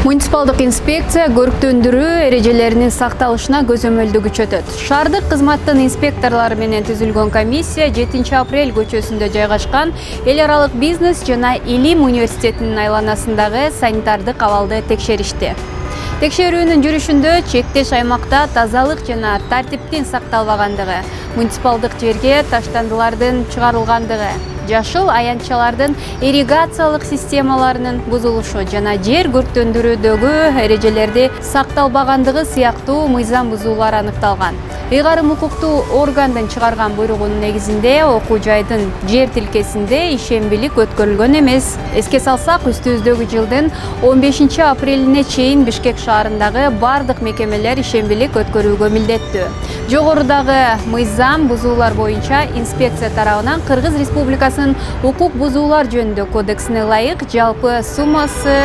Муниципалдык инспекция көрктөндүрүү эрежелеринин сакталышына көзөмөлдү күчөтөт. Шаардык кызматтын инспекторлору менен түзүлгөн комиссия 7 апрель көчөсүндө жайгашкан эл аралык бизнес жана илим университетинин айланасындагы санитардык абалды текшеришти. Текшерүүнүн жүрүшүндө чектеш аймакта тазалык жана тартиптин сакталбагандыгы, муниципалдык жерге таштандылардын чыгарылгандыгы, жашыл аянтчалардын ирригациялык системаларынын бузулушу жана жер көрктөндүрүүдөгү эрежелерди сакталбагандыгы сыяктуу мыйзам бузуулар аныкталган. Ыйгарым укуктуу органдын чыгарган буйругунун негизинде окуу жайдын жер тилкесинде ишембилик өткөрүлгөн эмес. Эске салсак, үстүбүздөгү жылдын 15 апрелине чейин Бишкек шаарындагы бардык мекемелер ишембилик өткөрүүгө милдеттүү. Жогорудагы мыйзам бузуулар боюнча инспекция тарабынан Кыргыз Республикасынын укук бузуулар жөнүндө кодексине ылайык жалпы суммасы